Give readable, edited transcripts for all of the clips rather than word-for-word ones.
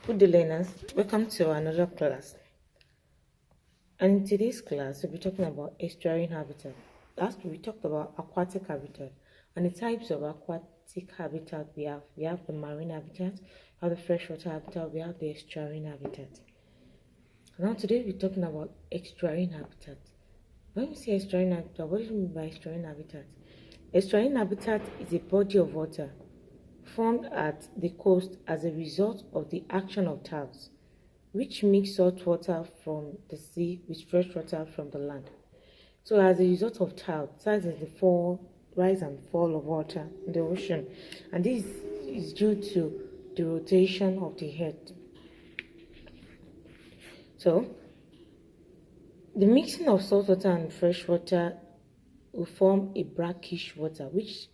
Good day, learners. Welcome to another class. And in today's class, we'll be talking about estuarine habitat. Last week, we talked about aquatic habitat and the types of aquatic habitat we have. We have the marine habitat, we have the freshwater habitat, we have the estuarine habitat. Now, today, we're talking about estuarine habitat. When we say estuarine habitat, what do we mean by estuarine habitat? Estuarine habitat is a body of water formed at the coast as a result of the action of tides, which mix salt water from the sea with fresh water from the land. So as a result of tides is the rise and fall of water in the ocean, and this is due to the rotation of the earth. So the mixing of salt water and fresh water will form a brackish water, which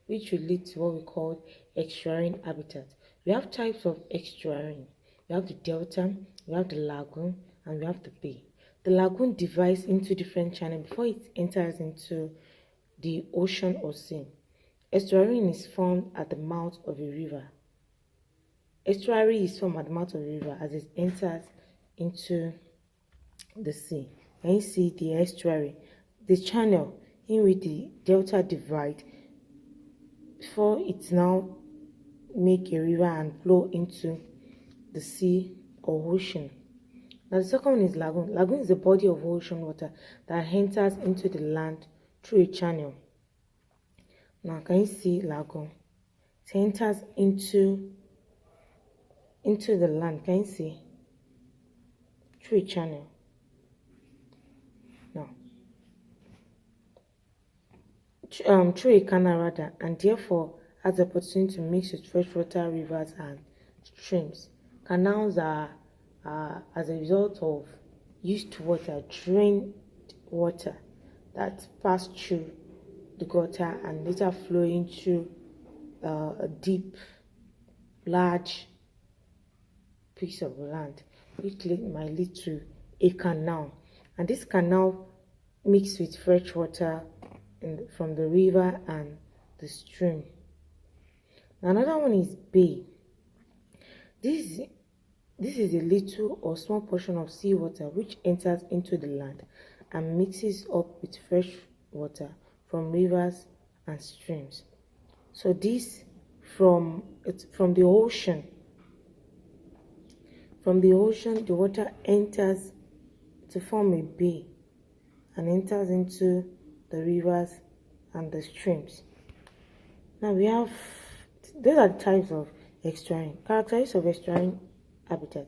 will lead to what we call estuarine habitat. We have types of estuarine. We have the delta, we have the lagoon, and we have the bay. The lagoon divides into different channels before it enters into the ocean or sea. Estuarine is formed at the mouth of a river. Estuary is formed at the mouth of a river as it enters into the sea. And you see the estuary, the channel in which the delta divide before it now make a river and flow into the sea or ocean. Now the second one is lagoon. Lagoon is a body of ocean water that enters into the land through a channel. Now can you see lagoon? It enters into the land. Can you see? Through a channel. Now through a canal rather, and therefore has the opportunity to mix with freshwater rivers and streams. Canals are as a result of used water, drained water that pass through the gutter and later flowing through a deep, large piece of land, which might lead to a canal. And this canal mixed with fresh water from the river and the stream. Another one is bay. This is a little or small portion of seawater which enters into the land and mixes up with fresh water from rivers and streams. So this from the ocean. From the ocean, the water enters to form a bay and enters into the rivers and the streams. Now we have, those are the types of estuarine. Characteristics of estuarine habitat: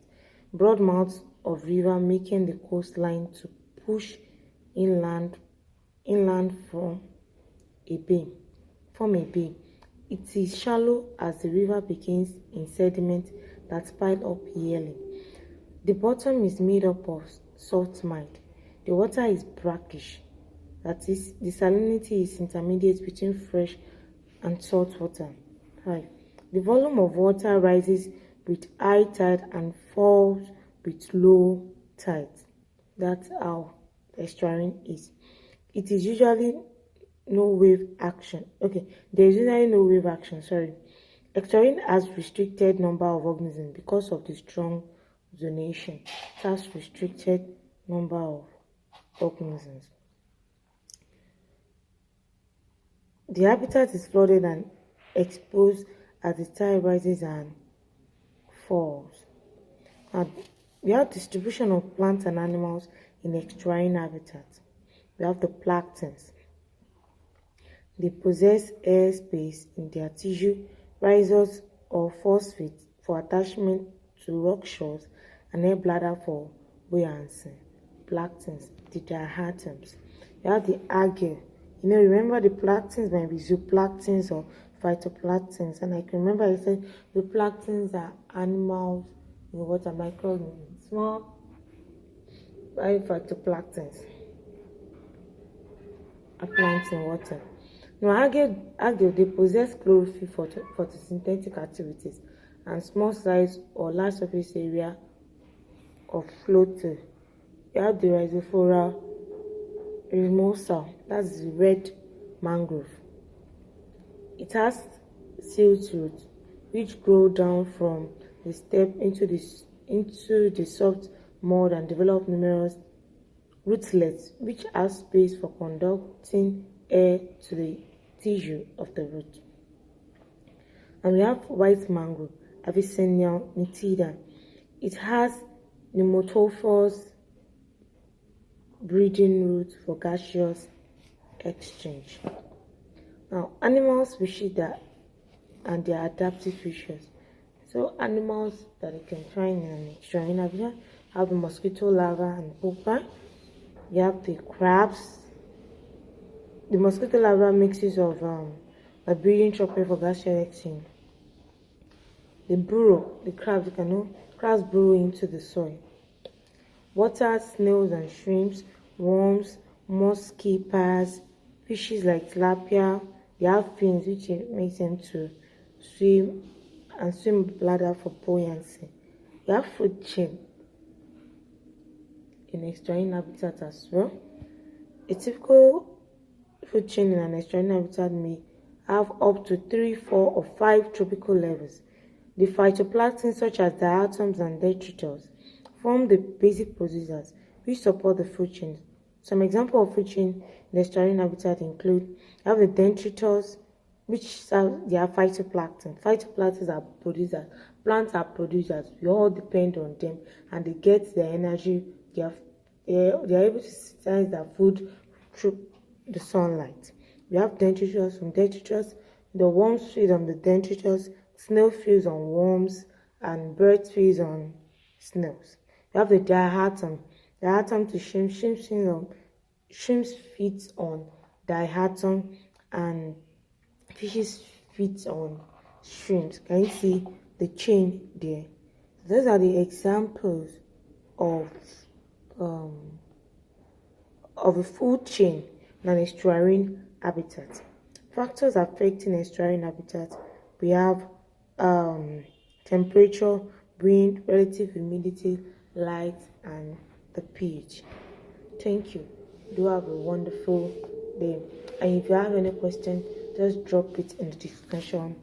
broad mouths of river making the coastline to push inland from a bay. It is shallow as the river begins in sediment that pile up yearly. The bottom is made up of salt mine. The water is brackish, that is, the salinity is intermediate between fresh and salt water. Right. The volume of water rises with high tide and falls with low tide. That's how estuarine is. It is usually no wave action. Okay, there is usually no wave action. Estuarine has restricted number of organisms because of the strong zonation. It has restricted number of organisms. The habitat is flooded and exposed as the tide rises and falls. And we have distribution of plants and animals in estuarine habitat. We have the planktons. They possess air space in their tissue, rhizomes or phosphates for attachment to rock shores, and air bladder for buoyancy. Planktons, the diatoms. We have the algae. Remember the planktons might be zooplanktons or phytoplanktons, and I can remember I said the planktons are animals in water, microorganisms, small phytoplanktons are plants in water. Now, algae they possess chlorophyll for photosynthetic activities and small size or large surface area of floating. You have the Rhizophora remosa, that's the red mangrove. It has silt roots which grow down from They step into the soft mold and develop numerous rootlets, which have space for conducting air to the tissue of the root. And we have white mango, Avicennia nitida. It has pneumotophorus breeding root for gaseous exchange. Now, animal species and their adaptive features. So, animals that you can find in an extramarine habitat have the mosquito larva and pupa. You have the crabs. The mosquito larva mixes of a breeding tropic for gaseous exchange. They burrow, the crabs, crabs burrow into the soil. Water snails and shrimps, worms, moss keepers, fishes like tilapia, they have fins which makes them to swim and swim bladder for buoyancy. You have food chain in extramarine habitat as well. A typical food chain in an extramarine habitat may have up to 3, 4, or 5 tropical levels. The phytoplankton such as diatoms and detritus form the basic producers which support the food chain. Some examples of food chain in the extramarine habitat include you have the detritus, which serve their phytoplankton. Phytoplankton are producers. Plants are producers. We all depend on them, and they get their energy. They are able to synthesize their food through the sunlight. We have detritus. From detritus, the worms feed on the detritus. Snail feeds on worms, and birds feeds on snails. We have the diatom. Diatom to shrimp. Shrimps feeds on diatom, and fishes feeds on shrimps. Can you see the chain there? Those are the examples of a food chain in an estuarine habitat. Factors affecting estuarine habitat: we have temperature, wind, relative humidity, light, and the pH. Thank you. Do have a wonderful day. And if you have any question, just drop it in the discussion